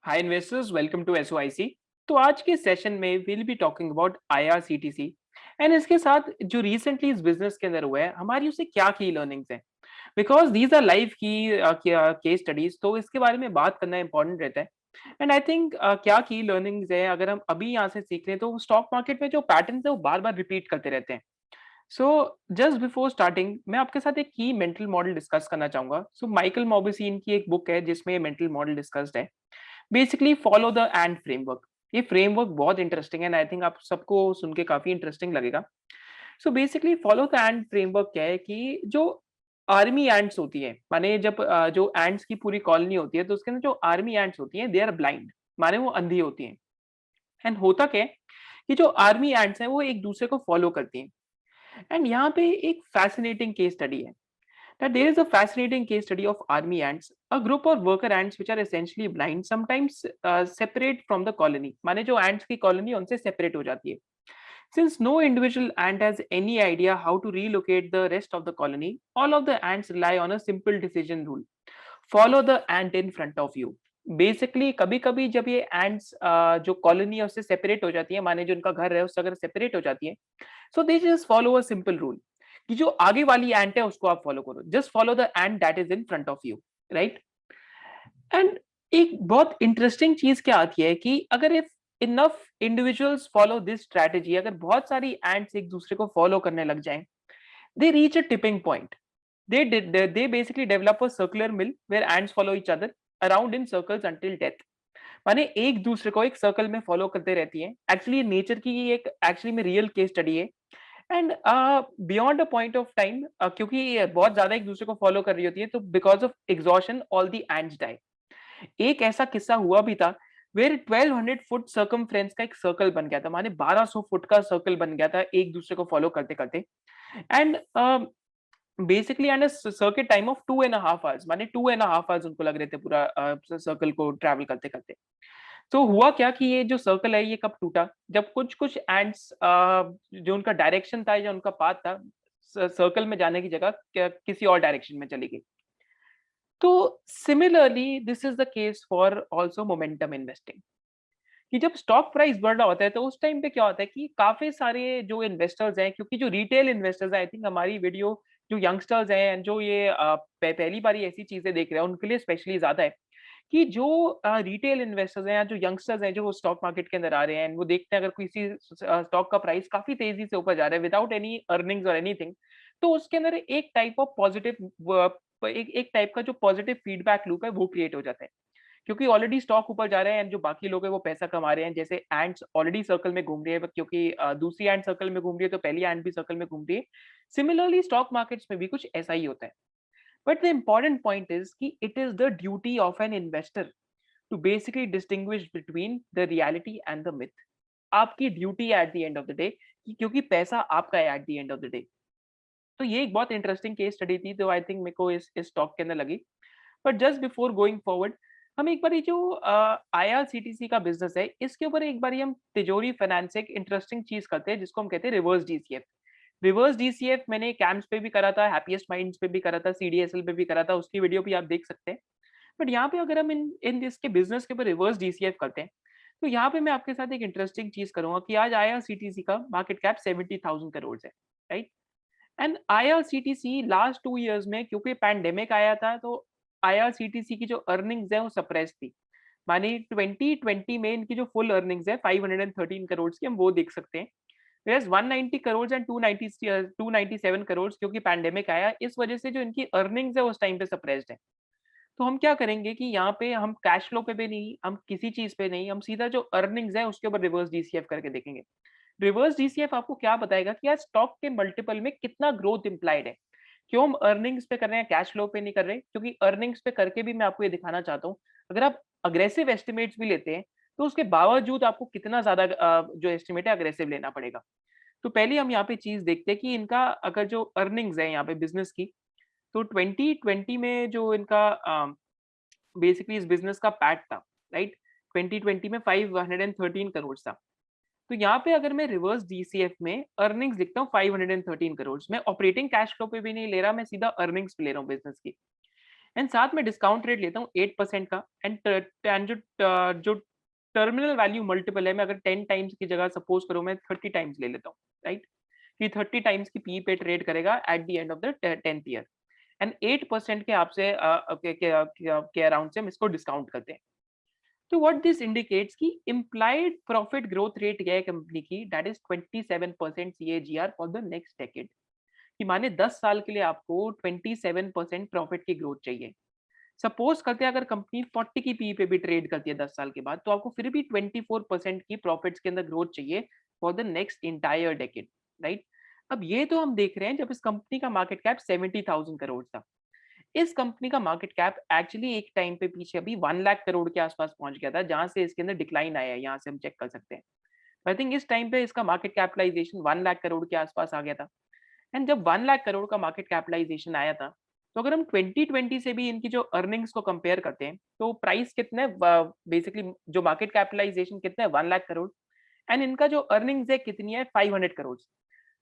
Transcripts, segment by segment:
Hi investors, welcome to SOIC. तो आज के सेशन में will be talking about IRCTC and इसके साथ जो रिसेंटली इस बिजनेस के अंदर हुआ है, हमारी उससे क्या की लर्निंग्स हैं। बिकॉज दीज आर लाइव की केस स्टडीज, तो इसके बारे में बात करना इंपॉर्टेंट रहता है। एंड आई थिंक क्या की लर्निंग्स है, अगर हम अभी यहाँ से सीख लें तो स्टॉक मार्केट में जो पैटर्न है वो बार बार रिपीट करते रहते हैं। सो जस्ट बिफोर स्टार्टिंग मैं आपके साथ एक की मेंटल मॉडल डिस्कस करना चाहूंगा। सो माइकल मॉबिसीन की एक बुक है जिसमें मेंटल मॉडल डिस्कस्ड है। Basically follow the end framework. ये फ्रेमवर्क बहुत इंटरेस्टिंग है एंड आई थिंक आप सबको सुन के काफी इंटरेस्टिंग लगेगा। So basically follow the end framework क्या है कि जो आर्मी एंट्स होती है, माने जब जो एंट्स की पूरी कॉलोनी होती है तो उसके अंदर जो आर्मी एंट्स होती हैं दे आर ब्लाइंड, माने वो अंधी होती हैं। एंड होता क्या है कि जो आर्मी एंट्स हैं वो एक दूसरे को फॉलो करती हैं। एंड यहाँ पे एक फैसिनेटिंग केस स्टडी है that there is a fascinating case study of army ants, a group of worker ants which are essentially blind, sometimes separate from the colony. माने जो ants की colony उनसे separate हो जाती है। Since no individual ant has any idea how to relocate the rest of the colony, all of the ants rely on a simple decision rule: follow the ant in front of you. Basically कभी कभी जब ये ants जो colony है उससे separate हो जाती है, माने जो उनका घर है उससे अगर सेपरेट हो जाती है, so they just follow a simple rule कि जो आगे वाली एंट है उसको आप फॉलो करो, just follow the ant that is in front of you, right. And एक बहुत इंटरेस्टिंग चीज क्या आती है कि अगर if enough individuals follow this strategy, अगर बहुत सारी एंट्स एक दूसरे को फॉलो करने लग जाएं, they reach a tipping point. they basically develop a circular mill where ants follow each other around in circles until death। माने एक दूसरे को एक सर्कल में फॉलो करते रहती है। एक्चुअली नेचर की ये एक एक्चुअली में रियल केस स्टडी है। And beyond a point of time, क्योंकि ये बहुत ज्यादा एक दूसरे को फॉलो कर रही होती है, तो because of exhaustion all the ends die. एक ऐसा किस्सा हुआ भी था वेर 1200 फुट सर्कमफ्रेंस का एक सर्कल बन गया था, माने 1200 फुट का सर्कल बन गया था एक दूसरे को फॉलो करते करते। And basically and circuit time of 2.5 hours, माने 2.5 आवर्स उनको लग रहे थे पूरा सर्कल को ट्रैवल करते करते। तो हुआ क्या कि ये जो सर्कल है ये कब टूटा, जब कुछ कुछ एंड्स जो उनका डायरेक्शन था या उनका पाथ था सर्कल में जाने की जगह किसी और डायरेक्शन में चली गई। तो similarly this is the case for also momentum investing, कि जब स्टॉक प्राइस बढ़ रहा होता है तो उस टाइम पे क्या होता है कि काफी सारे जो इन्वेस्टर्स हैं, क्योंकि जो रिटेल इन्वेस्टर्स हैं, आई थिंक हमारी वीडियो जो यंगस्टर्स हैं जो ये पहली बार ऐसी चीजें देख रहे हैं उनके लिए स्पेशली ज्यादा है कि जो रिटेल इन्वेस्टर्स हैं या जो यंगस्टर्स हैं जो स्टॉक मार्केट के अंदर आ रहे हैं, वो देखते हैं अगर किसी स्टॉक का प्राइस काफी तेजी से ऊपर जा रहा है विदाउट एनी अर्निंग्स और एनीथिंग, तो उसके अंदर एक टाइप ऑफ पॉजिटिव एक टाइप का जो पॉजिटिव फीडबैक लूप है वो क्रिएट हो जाता है। क्योंकि ऑलरेडी स्टॉक ऊपर जा रहे हैं, जो बाकी लोग हैं वो पैसा कमा रहे हैं, जैसे एंड्स ऑलरेडी सर्कल में घूम रही है, क्योंकि दूसरी एंड सर्कल में घूम रही है तो पहली एंड भी सर्कल में घूम रही है। सिमिलरली स्टॉक मार्केट्स में भी कुछ ऐसा ही होता है। But the important point is कि it is the duty of an investor to basically distinguish between the reality and the myth. आपकी duty at the end of the day, क्योंकि पैसा आपका है at the end of the day. तो ये एक बहुत इंटरेस्टिंग केस स्टडी थी, तो आई थिंक मेरे को इस टॉक के अंदर लगी। But just before going forward, हम एक बार जो आईआरसीटीसी का बिजनेस है इसके ऊपर एक बार हम तिजोरी फाइनेंस से एक इंटरेस्टिंग चीज करते हैं जिसको हम कहते हैं रिवर्स डीसीएफ। रिवर्स डीसीएफ मैंने कैंप्स पे भी करा था, हैप्पीएस्ट माइंड्स पे भी करा था, सीडीएसएल पे भी करा था, उसकी वीडियो भी आप देख सकते हैं। बट यहाँ पे अगर हम इन इन इसके बिजनेस के ऊपर रिवर्स डीसीएफ करते हैं, तो यहाँ पे मैं आपके साथ एक इंटरेस्टिंग चीज करूंगा कि आज आईआरसीटीसी का मार्केट कैप 70,000 करोड़ है, right. And IRCTC last 2 years में, क्योंकि पैंडेमिक आया था, तो आईआरसीटीसी की जो अर्निंग्स है वो सप्रेस थी। मानी 2020 में इनकी जो फुल अर्निंग्स है 513 करोड़ की, हम वो देख सकते हैं। Whereas 190 करोड़ एंड 297 करोड़, क्योंकि पैंडेमिक आया इस वजह से जो इनकी अर्निंग्स है उस टाइम पे सप्रेस्ड है। तो हम क्या करेंगे कि यहाँ पे हम कैश फ्लो पे भी नहीं, हम किसी चीज पे नहीं, हम सीधा जो अर्निंग्स है उसके ऊपर रिवर्स डीसीएफ करके देखेंगे। रिवर्स डीसीएफ आपको क्या बताएगा कि यार स्टॉक के मल्टीपल में कितना ग्रोथ इंप्लाइड है। क्यों हम अर्निंग्स पे कर रहे हैं, कैश फ्लो पे नहीं कर रहे, क्योंकि अर्निंग्स पे करके भी मैं आपको ये दिखाना चाहता हूँ अगर आप अग्रेसिव एस्टिमेट्स भी लेते हैं तो उसके बावजूद आपको कितना ज्यादा जो एस्टिमेट है अग्रेसिव लेना पड़ेगा। तो पहले हम यहाँ पे चीज देखते हैं कि इनका अगर जो अर्निंग्स है यहाँ पे बिजनेस की, तो 2020 में जो इनका बेसिकली इस बिजनेस का पैट था, राइट, 2020 में 513 करोड़ था। तो यहाँ पे अगर मैं रिवर्स डीसीएफ में अर्निंग्स लिखता हूँ 513 करोड़, मैं ऑपरेटिंग कैश फ्लो पे भी नहीं ले रहा, मैं सीधा अर्निंग्स पे ले रहा हूँ बिजनेस की। एंड साथ में डिस्काउंट रेट लेता हूँ 8% का, एंड जो टर्मिनल वैल्यू मल्टीपल है, मैं अगर 10 टाइम्स की जगह सपोज करूँ मैं 30 टाइम्स ले लेता हूँ, राइट? कि 30 टाइम्स की पी पे ट्रेड करेगा eight the end of the 10th year, and 8% के आपसे के अराउंड से हम इसको डिस्काउंट करते हैं। तो व्हाट दिस इंडिकेट्स की इम्प्लाइड प्रॉफिट ग्रोथ रेट क्या है कंपनी की, that is 27% CAGR for the next decade. कि माने 10 साल के लिए आपको 27% प्रॉफिट की ग्रोथ चाहिए। सपोज करते हैं अगर कंपनी 40 की पी पे भी ट्रेड करती है 10 साल के बाद, तो आपको फिर भी 24% की प्रॉफिट्स के अंदर ग्रोथ चाहिए for the next entire decade, right? अब ये तो हम देख रहे हैं जब इस कंपनी का मार्केट कैप 70,000 करोड़ था। इस कंपनी का मार्केट कैप एक्चुअली एक टाइम पे पीछे अभी 1 लाख करोड़ के आसपास पहुंच गया था, जहां से इसके अंदर डिक्लाइन आया है, यहाँ से हम चेक कर सकते हैं। आई थिंक इस टाइम पे इसका मार्केट कैपिटलाइजेशन 1 लाख करोड़ के आसपास आ गया था। एंड जब 1 लाख करोड़ का मार्केट कैपिटलाइजेशन आया था, तो अगर हम 2020 से भी इनकी जो अर्निंग्स को कंपेयर करते हैं, तो प्राइस कितने बेसिकली जो मार्केट कैपिटलाइजेशन कितना है 1 लाख करोड़, एंड इनका जो अर्निंग्स है कितनी है 500 करोड़।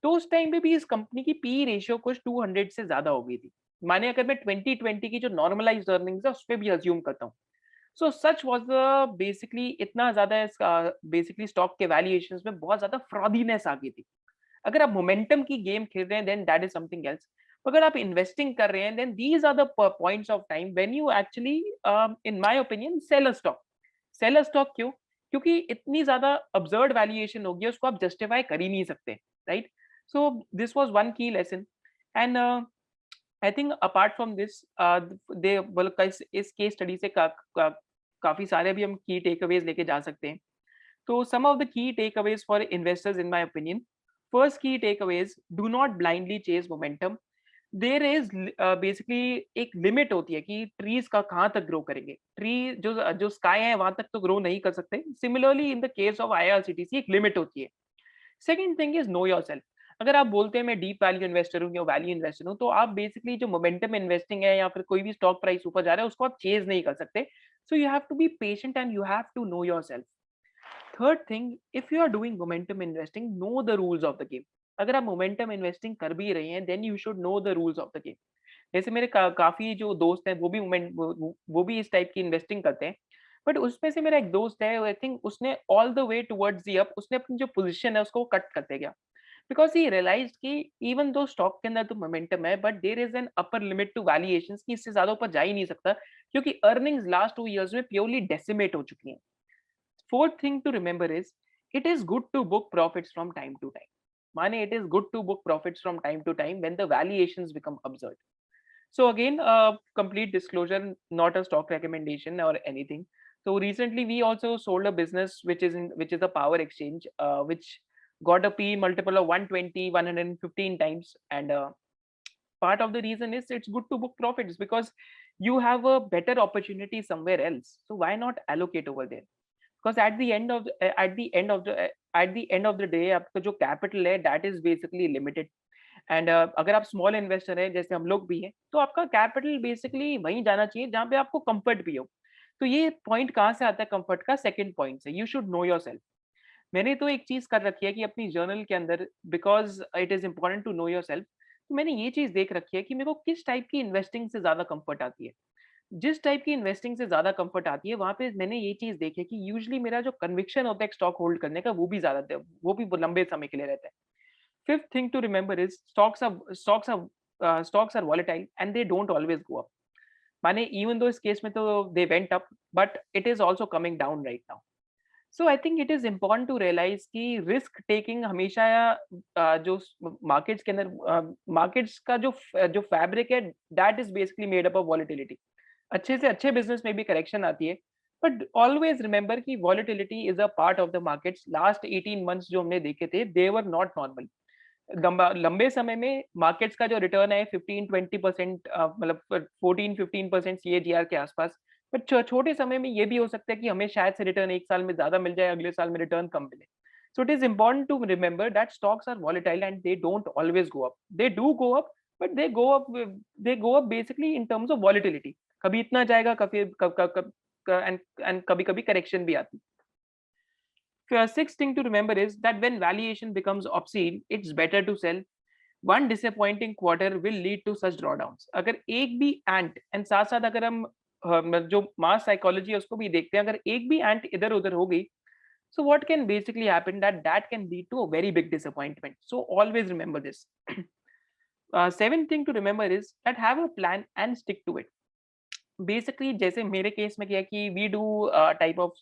तो उस टाइम पे भी इस कंपनी की पी रेशियो कुछ 200 से ज्यादा हो गई थी। माने अगर मैं 2020 की जो नॉर्मलाइज्ड अर्निंग्स है उस पे भी अज्यूम करता हूँ, सो सच वाज द बेसिकली इतना ज्यादा इसका बेसिकली स्टॉक के वैल्यूएशंस में बहुत ज्यादा फ्रॉडीनेस आ गई थी। अगर आप मोमेंटम की गेम खेल रहे हैं then that is something else. अगर आप इन्वेस्टिंग कर रहे हैं then these are the points of time when you actually in my opinion sell a stock. Sell a stock क्यों? क्योंकि इतनी ज्यादा अब्सर्ड वैल्यूएशन होगी उसको आप जस्टिफाई कर ही नहीं सकते, right? So this was one key lesson. And I think apart from this they मतलब इस केस स्टडी से काफी सारे भी हम की टेक अवेज लेके जा सकते हैं। तो some of the key takeaways for investors in my opinion, first key takeaways, do not blindly chase momentum. There is basically एक लिमिट होती है कि ट्रीज का कहाँ तक ग्रो करेंगे। ट्री जो जो स्काई है वहां तक तो ग्रो नहीं कर सकते। Similarly in the case of IRCTC एक लिमिट होती है। Second thing is no yourself. अगर आप बोलते हैं मैं डीप वैल्यू इन्वेस्टर हूँ या वैल्यू इन्वेस्टर हूँ, तो आप बेसिकली जो मोमेंटम इन्वेस्टिंग है या फिर कोई भी स्टॉक प्राइस ऊपर जा रहा है उसको आप चेज नहीं कर सकते। So you have to be patient and you have to know yourself. Third thing, if you are doing momentum investing, know the rules of the game. अगर आप मोमेंटम इन्वेस्टिंग कर भी रहे हैं then you should know the rules of the game. जैसे मेरे काफी जो दोस्त हैं वो भी वो भी इस टाइप की इन्वेस्टिंग करते हैं। बट उसमें से मेरा एक दोस्त है, आई थिंक उसने all the way towards the up उसने अपनी जो पोजीशन है उसको कट करते गया, बिकॉज ही रियलाइज कि इवन दो स्टॉक के अंदर तो मोमेंटम है but there is an upper limit to valuations की इससे ज्यादा ऊपर जा ही नहीं सकता, क्योंकि अर्निंग्स लास्ट 2 इयर्स में प्योरली डेसिमेट हो चुकी हैं। Fourth thing to remember is it is good to book profits from time to time. Mane, it is good to book profits from time to time when the valuations become absurd. So again, complete disclosure, not a stock recommendation or anything. So recently we also sold a business which is a power exchange, which got a P multiple of 120, 115 times, and part of the reason is it's good to book profits because you have a better opportunity somewhere else. So why not allocate over there? Because at the end of the day आपका जो capital है that is basically limited. And अगर आप small investor हैं जैसे हम लोग भी हैं, तो आपका कैपिटल बेसिकली वहीं जाना चाहिए जहाँ पे आपको कंफर्ट भी हो। तो ये पॉइंट कहाँ से आता है कंफर्ट का? सेकंड पॉइंट से, यू शुड नो योरसेल्फ। मैंने तो एक चीज कर रखी है कि अपनी जर्नल के अंदर, because it is important to know yourself, तो मैंने ये चीज देख रखी है कि मेरे को किस टाइप की इन्वेस्टिंग से ज्यादा कंफर्ट आती है। जिस टाइप की इन्वेस्टिंग से ज्यादा कंफर्ट आती है वहां पे मैंने ये चीज देखी है कि यूजुअली मेरा जो कन्विक्शन होता है स्टॉक होल्ड करने का वो भी लंबे समय के लिए रहता है। Fifth thing to remember is stocks are volatile and they don't always go up. माने इवन दो इस केस में तो they went up but it is also coming down right now. So I think it is important to realise कि risk taking हमेशा जो markets के अंदर markets का जो फैब्रिक है that is basically made up of volatility. अच्छे से अच्छे बिजनेस में भी करेक्शन आती है, बट ऑलवेज रिमेंबर कि volatility is a part of the markets. Last 18 months जो हमने देखे थे दे वर नॉट नॉर्मल। लंबे समय में मार्केट्स का जो रिटर्न है 15-20% मतलब 14-15% सीएजीआर के आसपास। बट छोटे समय में ये भी हो सकता है कि हमें शायद से रिटर्न एक साल में ज्यादा मिल जाए, अगले साल में रिटर्न कम मिले। So it is important to remember that stocks are volatile and they don't always go up. They do go up but they go up basically in terms of volatility. कभी इतना जाएगा, एंड कभी कभी correction भी आती। Sixth thing to remember is that when valuation becomes obscene, it's better to sell. One disappointing quarter will lead to such drawdowns. अगर एक भी एंट एंड साथ साथ अगर हम जो मास साइकोलॉजी है उसको भी देखते हैं, अगर एक भी एंट इधर उधर हो गई, so what can basically happen that can lead to a very big disappointment. So always remember this. Seventh thing to remember is that have a plan and stick to it. Basically जैसे मेरे case में क्या है कि we do type of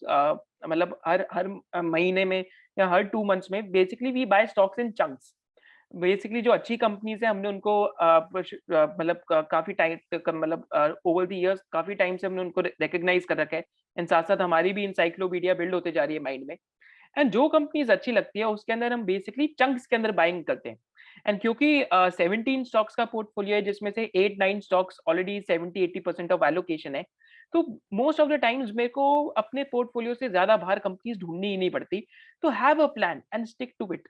मतलब हर हर महीने में या हर 2 मंथ्स में basically we buy stocks in chunks. Basically जो अच्छी कंपनीज है हमने उनको मतलब काफी टाइम मतलब ओवर द इयर्स काफी टाइम से हमने उनको रिकॉग्नाइज कर रखा है। एंड साथ साथ हमारी भी इंसाइक्लोपीडिया बिल्ड होते जा रही है माइंड में। एंड जो कंपनीज अच्छी लगती है उसके अंदर हम बेसिकली चंक्स के अंदर बाइंग करते हैं। एंड क्योंकि 17 स्टॉक्स का पोर्टफोलियो है जिसमें से 8-9 स्टॉक्स ऑलरेडी 70-80% ऑफ एलोकेशन है, तो मोस्ट ऑफ द टाइम्स मेरे को अपने पोर्टफोलियो से ज्यादा बाहर कंपनीज ढूंढनी ही नहीं पड़ती। तो have a plan and stick to it.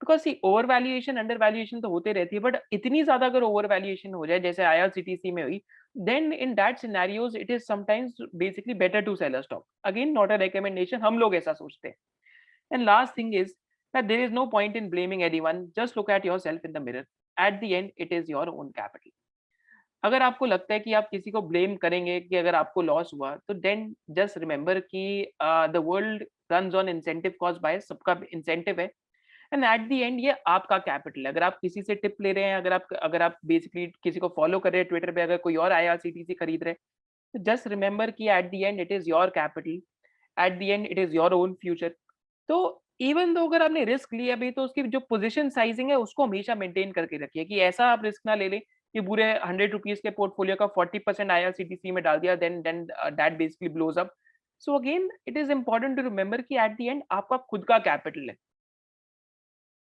Because see over valuation under valuation तो होते रहती है, बट इतनी ज्यादा अगर ओवर वैल्यूएशन हो जाए जैसे आईआरसीटीसी में हुई, then in that scenarios it is sometimes basically better to sell a stock. Again, not a recommendation, हम लोग ऐसा सोचते हैं। And last thing is that there is no point in blaming anyone. Just look at yourself in the mirror. At the end, it is your own capital. अगर आपको लगता है कि आप किसी को ब्लेम करेंगे कि अगर आपको लॉस हुआ, तो देन जस्ट रिमेंबर कि the world runs on incentive cause by, सबका इंसेंटिव है। एंड एट द एंड ये आपका कैपिटल है। अगर आप किसी से टिप ले रहे हैं, अगर आप बेसिकली किसी को फॉलो कर रहे हैं ट्विटर पे, अगर कोई और आईआरसीटीसी खरीद रहे हैं, तो जस्ट रिमेंबर कि at the and it is your capital, eight the and it is your own future. तो इवन दो अगर आपने रिस्क लिया भी, तो उसकी जो पोजीशन साइजिंग है उसको हमेशा मेंटेन करके रखिए कि ऐसा आप रिस्क ना ले लें कि पूरे 100 रुपीज के पोर्टफोलियो का 40% आईआरसीटीसी में डाल दिया, then that basically blows up. So again it is important to remember कि एट द एंड आपका खुद का कैपिटल है।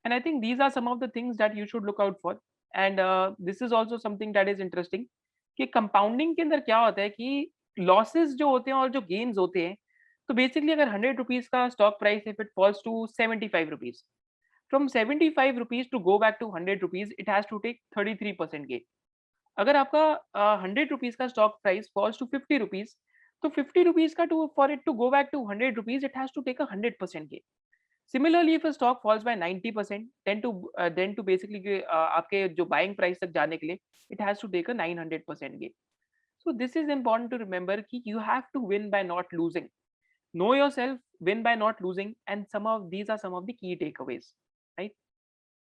And I think these are some of the things that you should look out for. And this is also something that is interesting कि compounding के अंदर क्या होता है कि लॉसेस जो होते हैं और जो गेन्स होते हैं, तो बेसिकली अगर 100 रुपीज का stock price if it falls to 75 rupees, from 75 rupees to go back to 100 rupees it has to take 33% gain. अगर आपका 100 रुपीज का stock price falls to 50 rupees, तो 50 रुपीज का to for it to go back to 100 rupees it has to take 100% gain. Similarly, if a stock falls by 90%, then to basically आपके जो buying price तक जाने के लिए it has to take a 900% gain. So this is important to remember कि you have to win by not losing. Know yourself, win by not losing, and these are some of the key takeaways, right?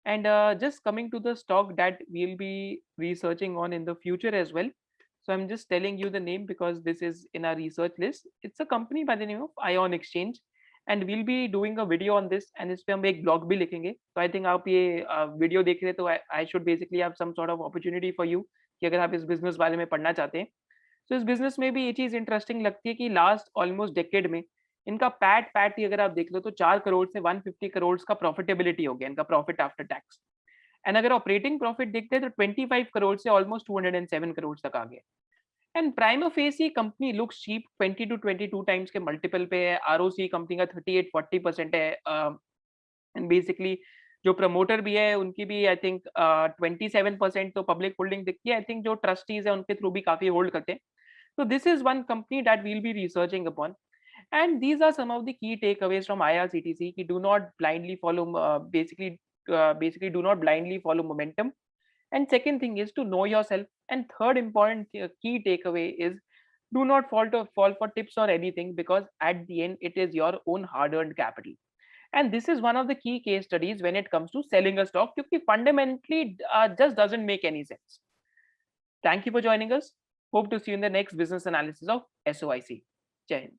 And just coming to the stock that we'll be researching on in the future as well. So I'm just telling you the name because this is in our research list. It's a company by the name of Ion Exchange, and we'll be doing a video on this, and इस पे हम एक blog भी लिखेंगे। So I think आप ये video देख रहे हैं, तो I should basically have some sort of opportunity for you कि अगर आप इस business बारे में पढ़ना चाहते हैं। तो इस business में भी ये चीज़ interesting लगती है कि last almost decade में इनका पैट ही अगर आप देख लो तो 4 करोड़ से 150 करोड़ का प्रॉफिटेबिलिटी हो गया, इनका प्रॉफिट आफ्टर टैक्स। एंड अगर ऑपरेटिंग प्रॉफिट देखते हैं तो 25 करोड़ से ऑलमोस्ट 207 करोड़ तक आ गया। एंड प्राइम फेस ये company looks cheap, 20 to 22 times के मल्टीपल पे है। आरओसी कंपनी का 38-40% है। एंड बेसिकली जो प्रमोटर भी है उनकी भी आई थिंक 27% तो पब्लिक होल्डिंग दिखती है। आई थिंक जो ट्रस्टीज है उनके थ्रू भी काफी होल्ड करते हैं। So this is one company that we'll be researching upon. And these are some of the key takeaways from IRCTC. Ki do not blindly follow, basically do not blindly follow momentum. And second thing is to know yourself. And third important key takeaway is do not fall for tips or anything, because at the end it is your own hard-earned capital. And this is one of the key case studies when it comes to selling a stock, because fundamentally just doesn't make any sense. Thank you for joining us. Hope to see you in the next business analysis of SOIC. Jai Hind.